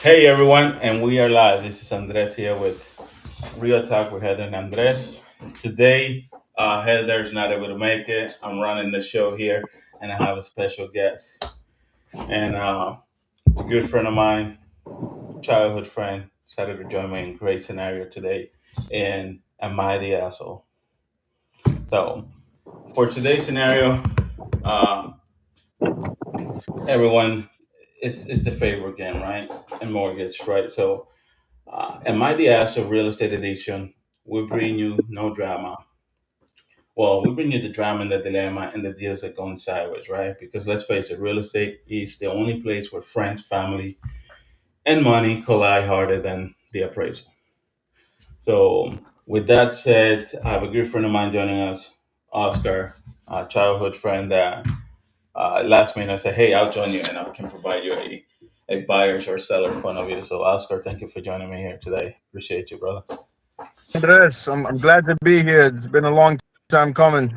Hey everyone, and we are live. This is Andres here with Real Talk with Heather and Andres. Today, Heather's not able to make it. I'm running the show here, and I have a special guest, and it's a good friend of mine, childhood friend, decided to join me in great scenario today. And am I the asshole? So, for today's scenario, uh, everyone, it's the favor game, right? And mortgage, right? So am I the ass of real estate addiction? We bring you no drama. Well, we bring you the drama and the dilemma and the deals that going sideways, right? Because let's face it, real estate is the only place where friends, family, and money collide harder than the appraisal. So, with that said, I have a good friend of mine joining us, Oscar, a childhood friend that last minute I said, hey, I'll join you and I can provide you a buyer's or seller's point of view. So, Oscar, thank you for joining me here today. Appreciate you, brother. Andres, I'm glad to be here. It's been a long time coming.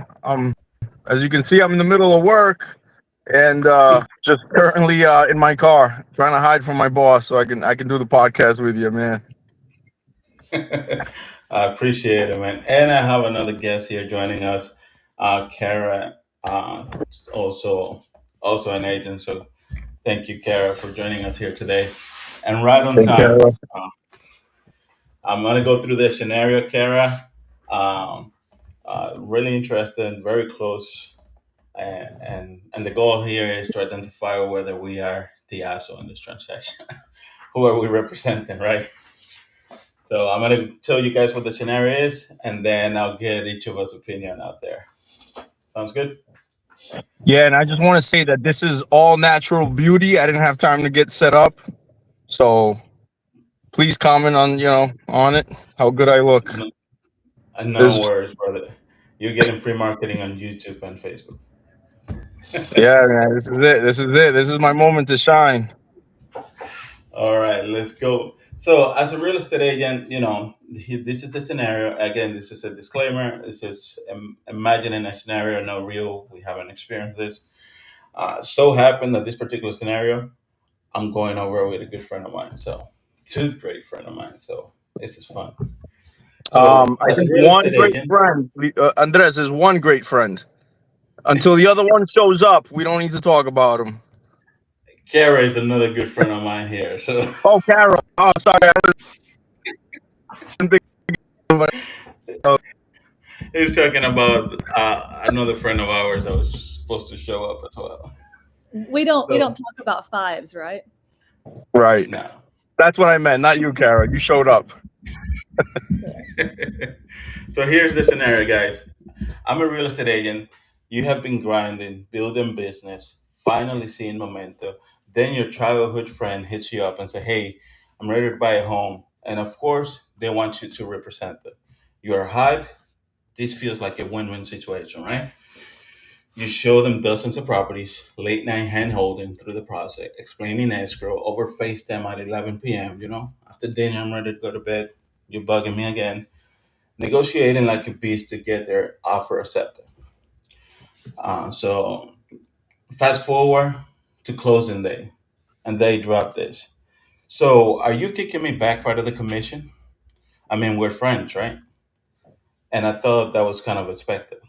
As you can see, I'm in the middle of work and just currently in my car, trying to hide from my boss so I can do the podcast with you, man. I appreciate it, man. And I have another guest here joining us, Kara, uh, also also an agent. So thank you, Kara, for joining us here today. And right on Take care. time. Uh, I'm gonna go through the scenario, Kara. Um, really interested, very close, and the goal here is to identify whether we are the asshole in this transaction. Who are we representing, right? So I'm gonna tell you guys what the scenario is, and then I'll get each of us opinion out there. Sounds good. Yeah, and I just want to say that this is all natural beauty. I didn't have time to get set up, so please comment on it. How good I look. No, no There's worries, brother. You're getting free marketing on YouTube and Facebook. Yeah, man. This is it. This is it. This is my moment to shine. All right, let's go. So, as a real estate agent, this is the scenario. Again, this is a disclaimer. This is imagining a scenario, no real. We haven't experienced this. So happened that this particular scenario, I'm going over with a good friend of mine. So, two great friend of mine. So, this is fun. So, I as a think real one estate great agent, friend, Andres, is one great friend. Until the other one shows up, we don't need to talk about him. Kara is another good friend of mine here. So, Oh, Carol. Oh, sorry, I wasn't thinking about it. he's talking about another friend of ours that was supposed to show up as well. We don't So, talk about fives, right? Right. no. That's what I meant. Not you, Carol. You showed up. So here's the scenario, guys. I'm a real estate agent. You have been grinding, building business, finally seeing momentum. Then your childhood friend hits you up and say, "Hey, I'm ready to buy a home." And of course, they want you to represent them. You're hyped. This feels like a win-win situation, right? You show them dozens of properties, late night hand holding through the process, explaining escrow over FaceTime at 11 p.m. After dinner, I'm ready to go to bed. You're bugging me again. Negotiating like a beast to get their offer accepted. So fast forward to closing day, and they drop this. So are you kicking me back part of the commission? I mean, we're friends, right? And I thought that was kind of expected.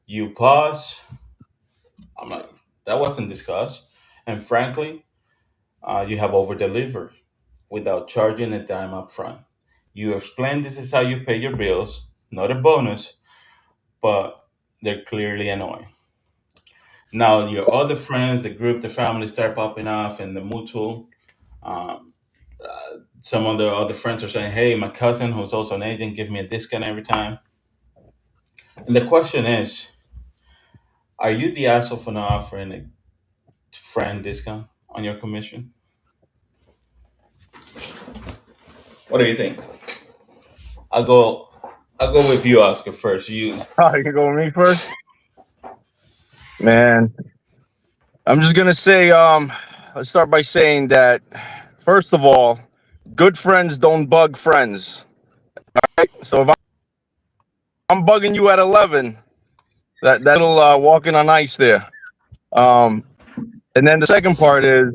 You pause. I'm like, that wasn't discussed. And frankly, you have over delivered without charging a dime up front. You explain this is how you pay your bills, not a bonus, but they're clearly annoying. Now, your other friends, the group, the family start popping off, and the mutual. Um, some of the other friends are saying, "Hey, my cousin, who's also an agent, give me a discount every time." And the question is, are you the asshole for not offering a friend discount on your commission? What do you think? I'll go. I'll go with you, Oscar, first. You. Oh, you can go with me first, man. I'm just gonna say, let's start by saying that first of all, good friends don't bug friends. So if I'm bugging you at 11, that little walking on ice there. Um, And then the second part is,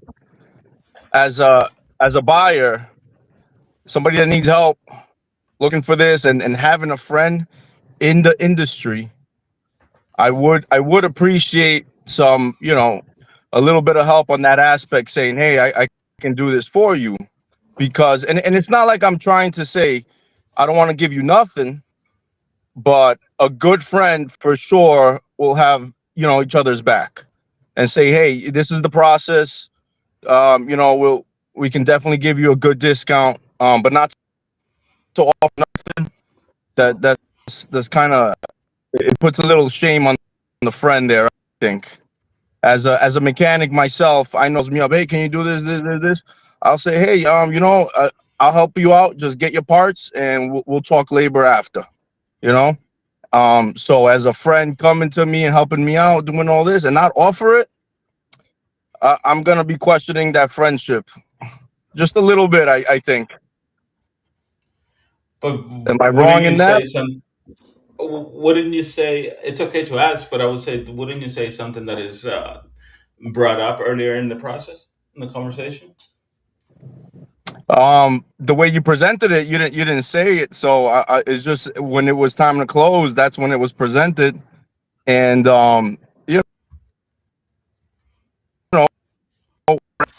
as a buyer, somebody that needs help looking for this, and having a friend in the industry, I would appreciate some, a little bit of help on that aspect, saying, hey, I can do this for you. Because, and it's not like I'm trying to say I don't want to give you nothing, but a good friend for sure will have, each other's back, and say, hey, this is the process. We can definitely give you a good discount, but not so often. That's kind of, it puts a little shame on the friend there, I think. As a mechanic myself, I knows me up. Hey, can you do this? I'll say, hey, I'll help you out. Just get your parts, and we'll talk labor after. You know. So as a friend coming to me and helping me out, doing all this, and not offer it, I'm gonna be questioning that friendship just a little bit. I think. But Am I wouldn't wrong you in that? say some? Wouldn't you say it's okay to ask? But I would say, wouldn't you say something that is brought up earlier in the process, in the conversation? The way you presented it, you didn't say it. So it's just when it was time to close, that's when it was presented, and you know,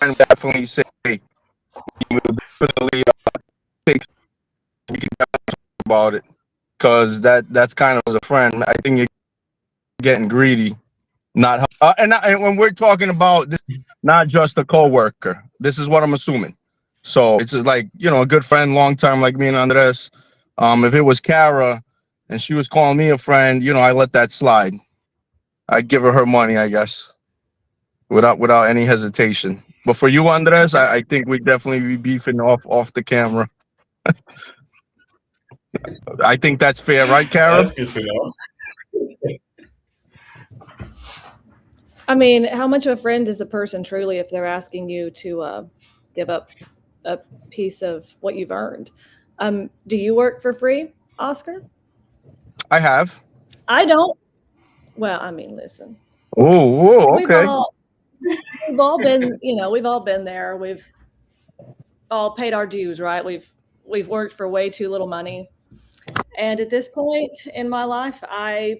and definitely say, we would definitely take we can talk about it, because that's kind of, as a friend, I think you're getting greedy. Not and when we're talking about this, not just a coworker. This is what I'm assuming. So it's just like, a good friend, long time, like me and Andres. If it was Kara and she was calling me a friend, I let that slide. I'd give her money, I guess, without any hesitation. But for you, Andres, I think we'd definitely be beefing off the camera. I think that's fair, right, Kara? That's good to know. I mean, how much of a friend is the person truly if they're asking you to give up a piece of what you've earned? Do you work for free, Oscar? I have. I don't. Well, I mean, listen, Oh, we've okay. all we've all been, we've all been there. We've all paid our dues, right? We've worked for way too little money, and at this point in my life, I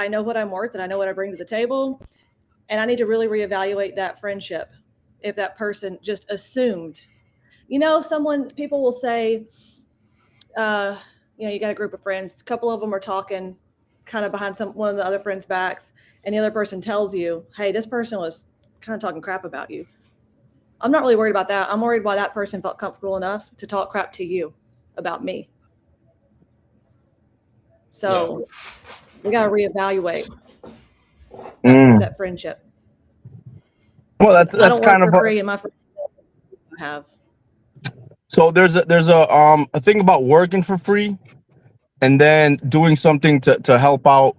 know what I'm worth and I know what I bring to the table, and I need to really reevaluate that friendship. If that person just assumed, people will say, uh, you got a group of friends, a couple of them are talking kind of behind one of the other friends' backs, and the other person tells you, hey, this person was kind of talking crap about you. I'm not really worried about that. I'm worried why that person felt comfortable enough to talk crap to you about me. Yeah. So we got to reevaluate Mm. that friendship, Well, because I that's don't work kind of for free, and my friends have. so there's a thing about working for free and then doing something to help out,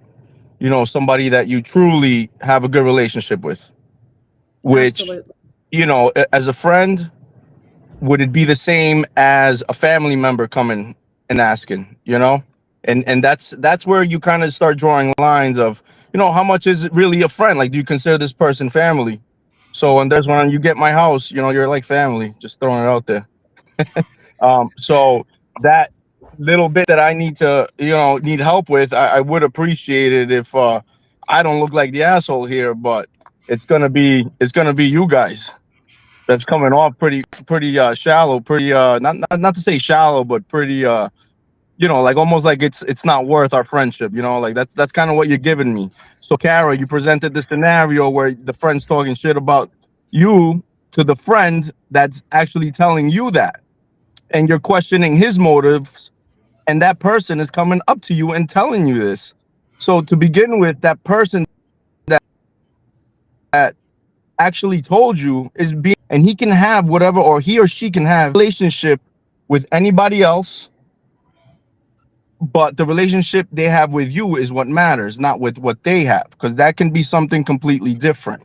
somebody that you truly have a good relationship with, which, Absolutely. as a friend, would it be the same as a family member coming and asking, and that's where you kind of start drawing lines of, how much is it really a friend? Like, do you consider this person family? So, and there's when you get my house, you're like family, just throwing it out there. So that little bit that I need to, need help with, I would appreciate it if I don't look like the asshole here, but it's gonna be you guys that's coming off pretty shallow, pretty not to say shallow, but pretty like almost like it's not worth our friendship, like that's kind of what you're giving me. So Kara, you presented the scenario where the friend's talking shit about you to the friend that's actually telling you that, and you're questioning his motives, and that person is coming up to you and telling you this. So to begin with, that person that actually told you is being, and he can have whatever, or he or she can have relationship with anybody else, but the relationship they have with you is what matters, not with what they have, because that can be something completely different.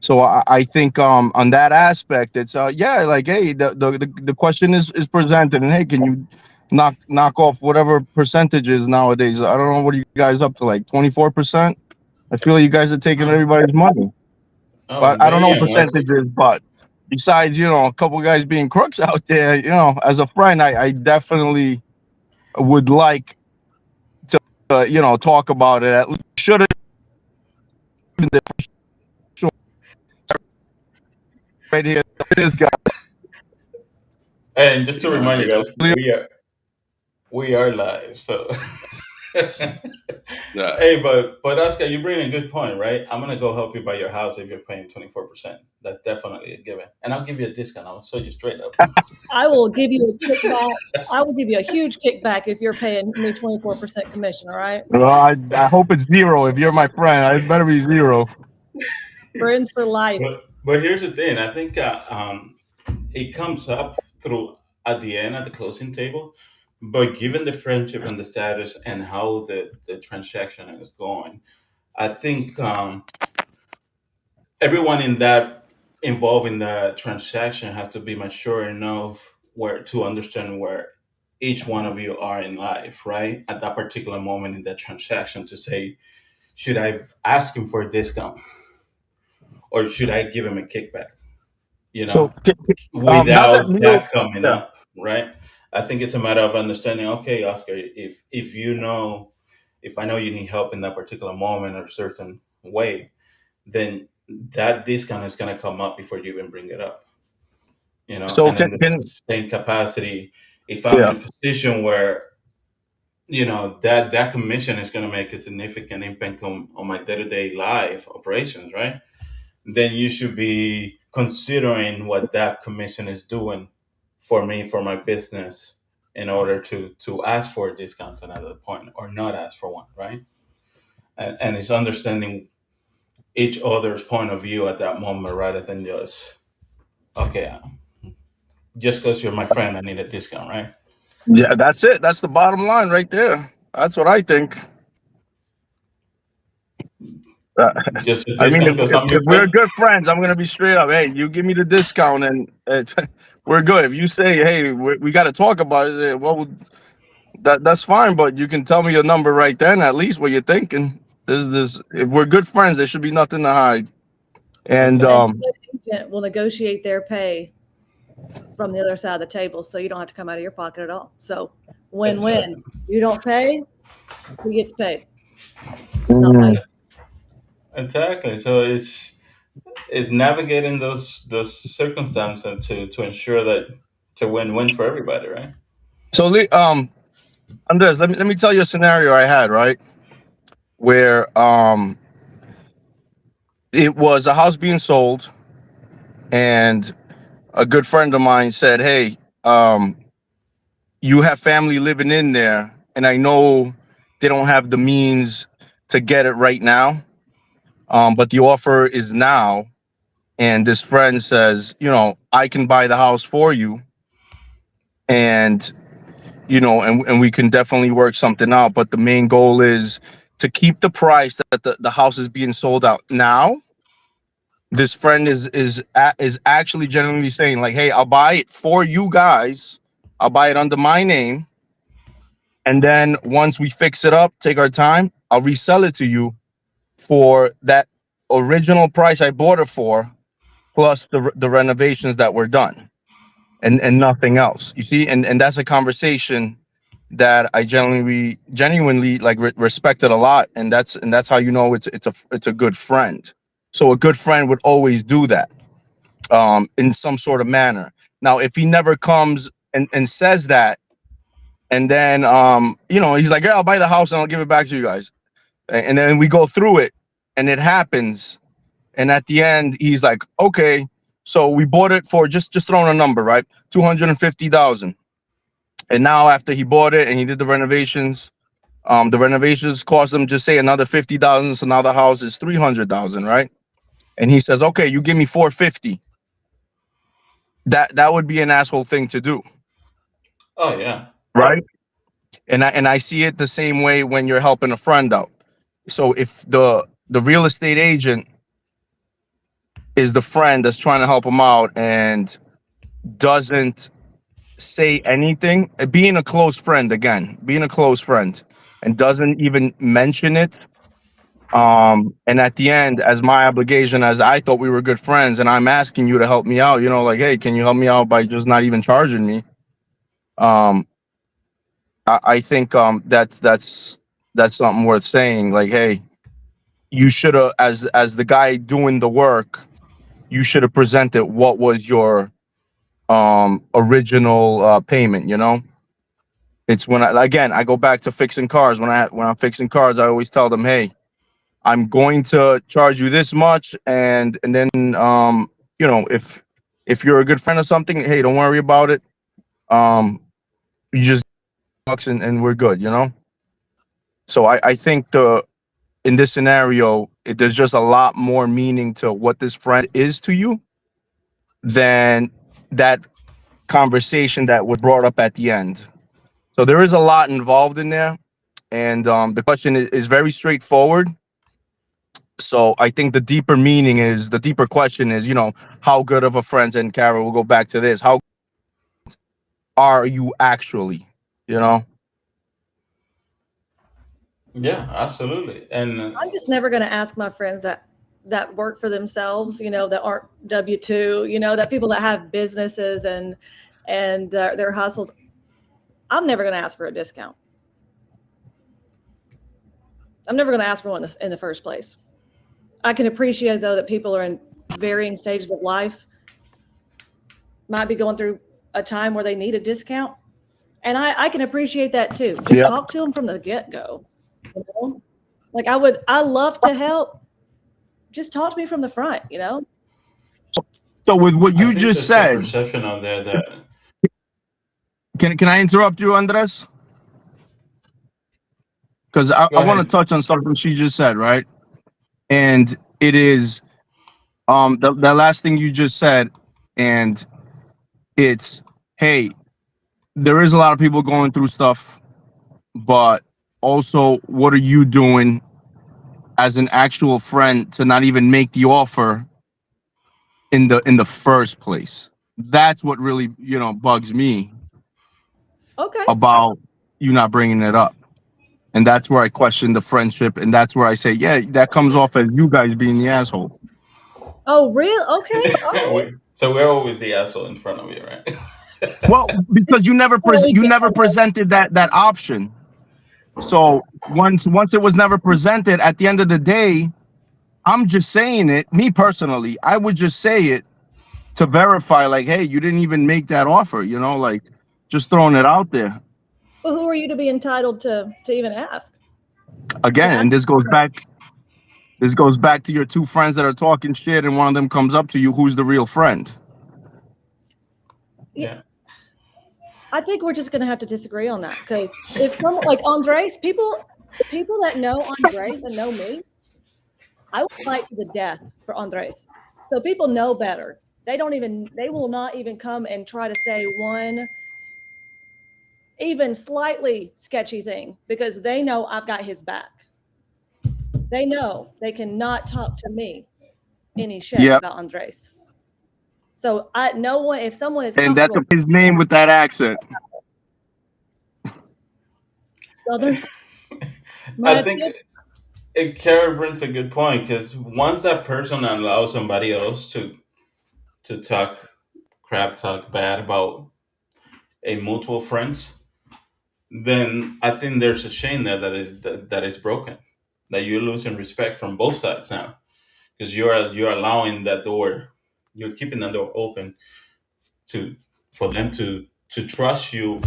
So I think on that aspect, it's yeah, like, hey, the question is presented, and hey, can you knock off whatever percentages nowadays? I don't know, what are you guys up to, like 24%? I feel like you guys are taking everybody's money. Oh, But I don't know damn. percentages. But besides, a couple guys being crooks out there, as a friend, I definitely would like to, talk about it. At least should have been the right here. This guy, And just to I remind you think guys, we are live. So, that hey, but Oscar, you bring a good point, right? I'm gonna go help you buy your house if you're paying 24%. That's definitely a given, and I'll give you a discount. I'll show you straight up. I will give you a kickback. I will give you a huge kickback if you're paying me 24% commission. All right, I hope it's zero. If you're my friend, it better be zero. friends for life. But here's the thing. I think it comes up through at the end at the closing table. But given the friendship and the status and how the transaction is going, I think everyone in that involved in the transaction has to be mature enough where to understand where each one of you are in life, right? At that particular moment in that transaction to say, should I ask him for a discount or should I give him a kickback? You So, know, now that without Neil, that coming yeah. up, right? I think it's a matter of understanding. Okay, Oscar, if you know, if I know you need help in that particular moment or certain way, then that discount is going to come up before you even bring it up. So And in the can same capacity, if I'm in yeah. a position where that commission is going to make a significant impact on my day-to-day life operations, right? Then you should be considering what that commission is doing for me for my business in order to ask for a discount at another point or not ask for one, right? And it's understanding each other's point of view at that moment rather than just okay, just because you're my friend I need a discount, right? Yeah, that's it. That's the bottom line right there. That's what I think. Uh, Just a I mean, discount because I'm your if we're friend. good friends, I'm gonna be straight up. Hey, you give me the discount, and we're good. If you say, hey, we got to talk about it, well, that's fine. But you can tell me your number right then. At least what you're thinking. If we're good friends, there should be nothing to hide. And Exactly. And the agent will negotiate their pay from the other side of the table, so you don't have to come out of your pocket at all. So Exactly. win-win. You don't pay, he gets paid. It's not mm, my Exactly. So it's navigating those circumstances to ensure that it's a win-win for everybody, right? so, Andres, let me tell you a scenario I had, right, where it was a house being sold, and a good friend of mine said, "Hey, you have family living in there, and I know they don't have the means to get it right now, but the offer is now." And this friend says, I can buy the house for you, and and we can definitely work something out. But the main goal is to keep the price that the house is being sold out now. This friend is actually genuinely saying, like, hey, I'll buy it for you guys. I'll buy it under my name. And then once we fix it up, take our time, I'll resell it to you for that original price I bought it for, plus the renovations that were done, and nothing else. You see, and that's a conversation that I genuinely like respected a lot, and that's how it's a good friend. So a good friend would always do that, in some sort of manner. Now, if he never comes and says that, and then he's like, yeah, I'll buy the house and I'll give it back to you guys, and then we go through it, and it happens, and at the end he's like, okay, so we bought it for just throwing a number, right, 250,000. And now after he bought it and he did the renovations cost him, just say, another 50,000. So now the house is 300,000, right? And he says, okay, you give me 450. That would be an asshole thing to do, Oh yeah. right? And I see it the same way when you're helping a friend out. So if the real estate agent is the friend that's trying to help him out and doesn't say anything, being a close friend and doesn't even mention it, And at the end, as my obligation, as I thought we were good friends, and I'm asking you to help me out, like, hey, can you help me out by just not even charging me? Um, I think that's something worth saying. Like, hey, you should have, as the guy doing the work, you should have presented what was your original payment. It's I go back to fixing cars. When I'm fixing cars, I always tell them, hey, I'm going to charge you this much, and then if you're a good friend or something, hey, don't worry about it. You just bucks and we're good. So I think the in this scenario, there's just a lot more meaning to what this friend is to you than that conversation that was brought up at the end. So there is a lot involved in there, and the question is very straightforward. So I think the deeper question is, how good of a friend, and Kara, we'll go back to this. How are you actually, you know? Yeah, absolutely. And I'm just never going to ask my friends that work for themselves, that aren't W-2, that people that have businesses and their hustles. I'm never going to ask for a discount. I'm never going to ask for one in the first place. I can appreciate, though, that people are in varying stages of life, might be going through a time where they need a discount. And I can appreciate that too. Just Yeah. talk to them from the get-go. Like I love to help. Just talk to me from the front. So with what I you think just there's a said, perception out there that can I interrupt you, Andres? Because go I want to ahead. touch on something she just said, right? And it is the last thing you just said, and it's, hey, there is a lot of people going through stuff, but also, what are you doing as an actual friend to not even make the offer in the first place? That's what really bugs me Okay. about you not bringing it up, and that's where I question the friendship, and that's where I say, yeah, that comes off as you guys being the asshole. Oh, real? Okay. All right. So we're always the asshole in front of you, right? Well, because Well, we you can't. never presented that option. So once it was never presented, at the end of the day, I'm just saying it. Me personally, I would just say it to verify, like, hey, you didn't even make that offer. Like, just throwing it out there Well, who are you to be entitled to even ask? To again. ask? And this goes back to your two friends that are talking shit, and one of them comes up to you. Who's the real friend? Yeah, Yeah. I think we're just going to have to disagree on that because if someone like Andres, people that know Andres and know me, I will fight to the death for Andres. So people know better. They will not even come and try to say one even slightly sketchy thing because they know I've got his back. They know they cannot talk to me any shit Yep. about Andres. So no one, if someone is And that's comfortable his name with that accent. Southern, I my think tip, Kara brings a good point because once that person allows somebody else to talk crap, talk bad about a mutual friend, then I think there's a chain there that is broken. That you're losing respect from both sides now because you're allowing that door, you're keeping that door open to for them to trust you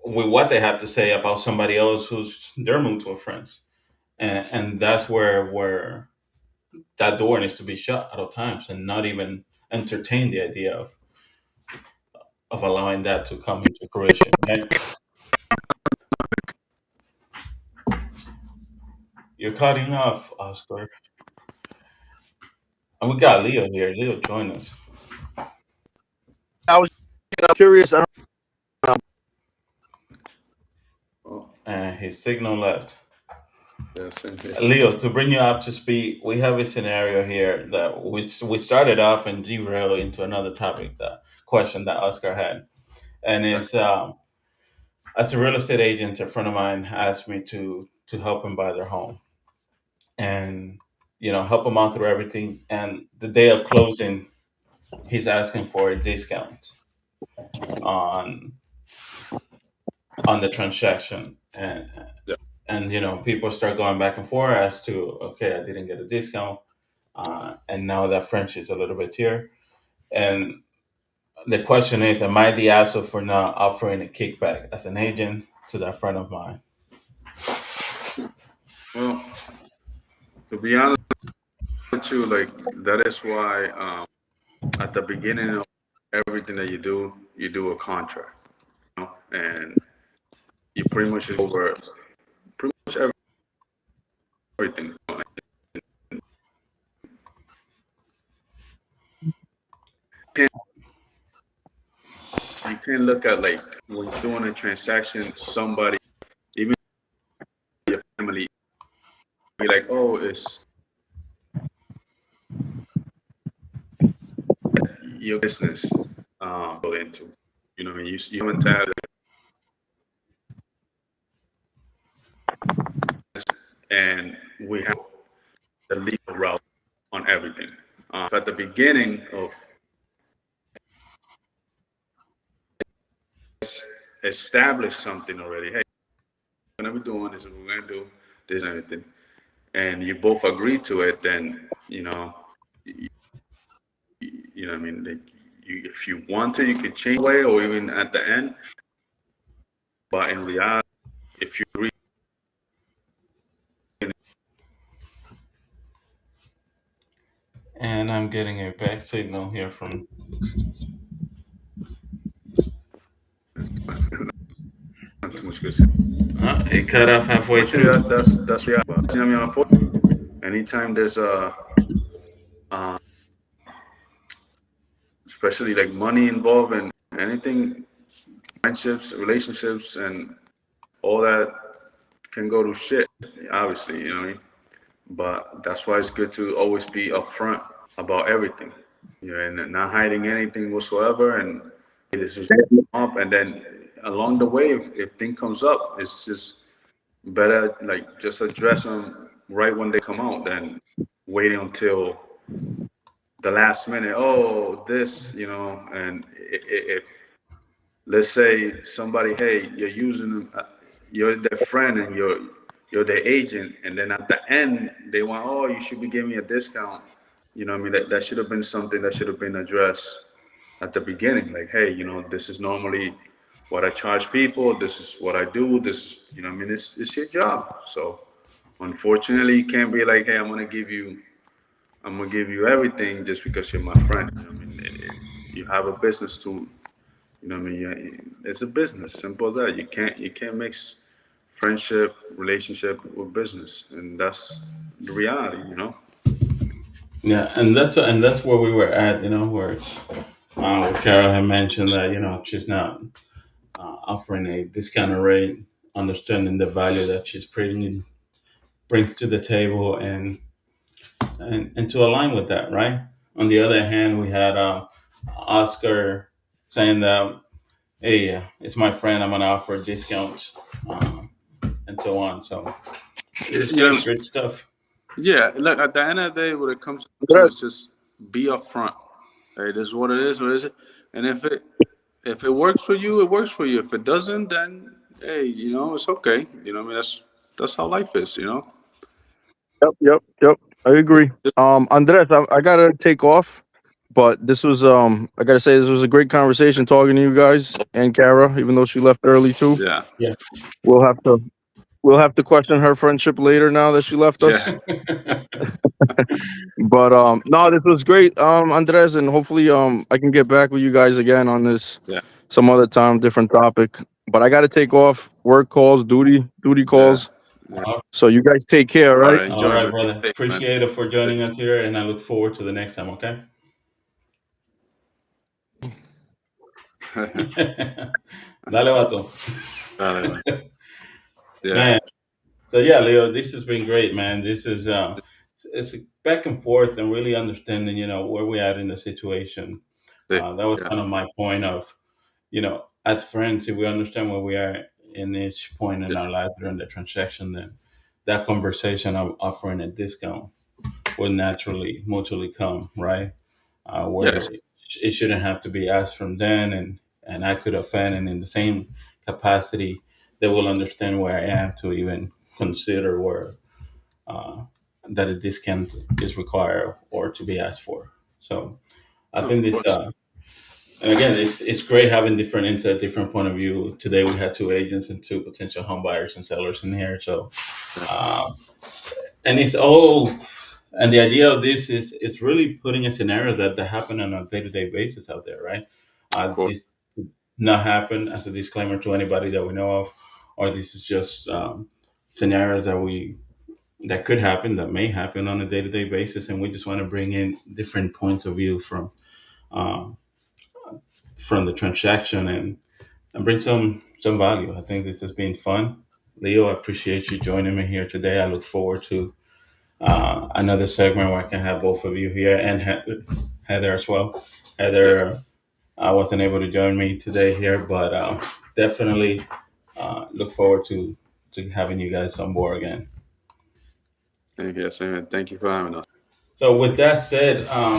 with what they have to say about somebody else who's their mutual friends, and that's where that door needs to be shut at all times and not even entertain the idea of allowing that to come into fruition. Right? You're cutting off, Oscar. And we got Leo here. Leo, join us. I was curious. I And his signal left. Yeah, same here. Leo, to bring you up to speed, we have a scenario here that we started off and derailed into another topic, the question that Oscar had. And it's as a real estate agent, a friend of mine asked me to help him buy their home. and help him out through everything. And the day of closing, he's asking for a discount on the transaction, Yeah. and people start going back and forth as to, okay, I didn't get a discount, and now that friendship's a little bit here. And the question is, am I the asshole for not offering a kickback as an agent to that friend of mine? Well, to be honest with you, like that is why at the beginning of everything that you do a contract, and you pretty much go over pretty much everything. You can look at like when you're doing a transaction, somebody, even your family, be like, oh, it's your business go into. What I mean, you haven't had this, and we have the legal route on everything. At the beginning of establish something already. Hey, we're gonna be doing this, and we're gonna do this and everything, and you both agree to it. Then what I mean, like, if you want to, you could change the way, or even at the end. But in reality, if you agree, And I'm getting a back signal here from. not too much good. To say. It cut off halfway through. Unfortunately, that's reality. I mean, unfortunately, anytime there's uh, especially like money involved in anything, friendships, relationships, and all that can go to shit. Obviously, you know what I mean. But that's why it's good to always be upfront about everything, and not hiding anything whatsoever. And this is up, and then along the way, if thing comes up, it's just better like just address them right when they come out than waiting until the last minute. Oh, this, and if let's say somebody, hey, you're using them, you're their friend and you're their agent, and then at the end they want, oh, you should be giving me a discount. I mean, that should have been something that should have been addressed at the beginning. Like, hey, this is normally what I charge people. This is what I do. This is, I mean, it's your job. So unfortunately, you can't be like, hey, I'm gonna give you everything just because you're my friend. I mean, you have a business to, I mean, it's a business. Simple as that. You can't mix friendship, relationship with business, and that's the reality. Yeah, and that's where we were at. Where Carol had mentioned that she's not offering a discounted rate, understanding the value that she's brings to the table, and to align with that, right? On the other hand, we had Oscar saying that, hey, it's my friend, I'm gonna offer a discount, and so on. So this is Yeah, great stuff. yeah. Look, at the end of the day, what it comes to Andres, is just be upfront. Hey, this is what it is. What is it? And if it works for you, it works for you. If it doesn't, then hey, it's okay. I mean, that's how life is. yep. I agree. Andres, I gotta take off, but this was I gotta say this was a great conversation talking to you guys and Kara, even though she left early too. Yeah, Yeah. We'll have to we'll have to question her friendship later now that she left us. yeah, But no, this was great, Andres, and hopefully I can get back with you guys again on this yeah, some other time, different topic. But I gotta take off. Work calls, duty yeah, calls. yeah. So you guys take care, all All right? right, All enjoy, right, man. Be brother. safe, man. Appreciate it for joining us here, and I look forward to the next time. Okay. Dale, vato. Dale, man. Yeah, Man. So yeah, Leo, this has been great, man. This is it's back and forth and really understanding, where we at in the situation. safe. That was Yeah, kind of my point of, as friends, if we understand where we are in each point in yeah, our lives during the transaction, then that conversation of offering a discount would naturally mutually come, right? Where Yes, it shouldn't have to be asked from them, and I could offend, and in the same capacity, they will understand where I am to even consider where uh, that a discount is required or to be asked for. So I no, think of this, course. and again, it's great having different insight, different point of view. Today we had two agents and two potential home buyers and sellers in here. So, Yeah, uh, and it's all, and the idea of this is it's really putting a scenario that happen on a day to day basis out there, right? of course. This not happen as a disclaimer to anybody that we know of, or this is just scenarios that could happen, that may happen on a day to day basis, and we just want to bring in different points of view um, from the transaction and bring some value. I think this has been fun. Leo, I appreciate you joining me here today. I look forward to another segment where I can have both of you here and Heather as well. Yes, Heather wasn't able to join me today here, but definitely look forward to having you guys on board again. thank you. Yes, amen. Thank you for having us. So with that said, I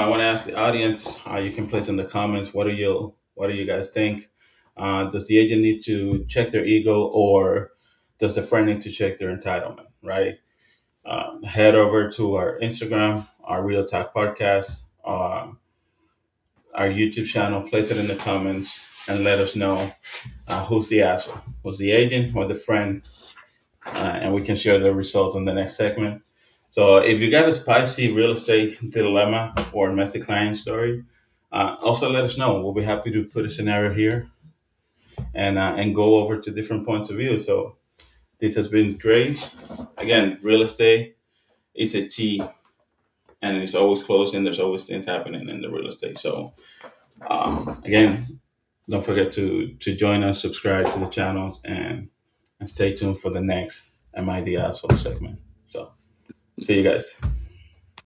want to ask the audience. You can place in the comments. What do you guys think? Does the agent need to check their ego, or does the friend need to check their entitlement? Right. Head over to our Instagram, our Real Talk podcast, our YouTube channel. Place it in the comments and let us know who's the asshole, who's the agent or the friend, and we can share the results in the next segment. So if you got a spicy real estate dilemma or messy client story, also let us know. We'll be happy to put a scenario here and go over to different points of view. So this has been great. Again, real estate is a T, and it's always closing. There's always things happening in the real estate. So again, don't forget to join us, subscribe to the channels, and stay tuned for the next MID Asshole segment. So see you guys.